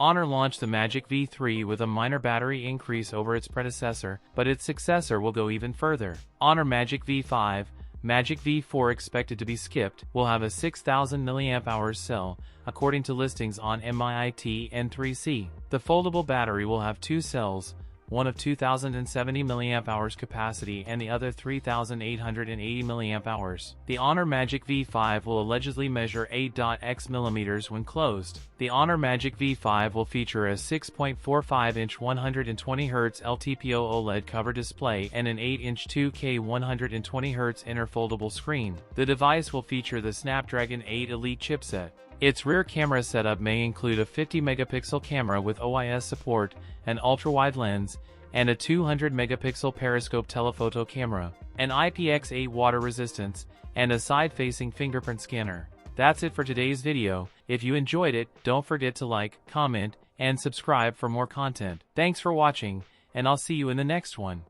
Honor launched the Magic V3 with a minor battery increase over its predecessor, but its successor will go even further. Honor Magic V5, Magic V4 expected to be skipped, will have a 6000 mAh cell, according to listings on MIIT and 3C. The foldable battery will have two cells, one of 2070 mAh capacity and the other 3880 mAh. The Honor Magic V5 will allegedly measure 8.x mm when closed. The Honor Magic V5 will feature a 6.45-inch 120Hz LTPO OLED cover display and an 8-inch 2K 120Hz inner foldable screen. The device will feature the Snapdragon 8 Elite chipset. Its rear camera setup may include a 50-megapixel camera with OIS support, an ultra-wide lens, and a 200-megapixel periscope telephoto camera, an IPX8 water resistance, and a side-facing fingerprint scanner. That's it for today's video. If you enjoyed it, don't forget to like, comment, and subscribe for more content. Thanks for watching, and I'll see you in the next one.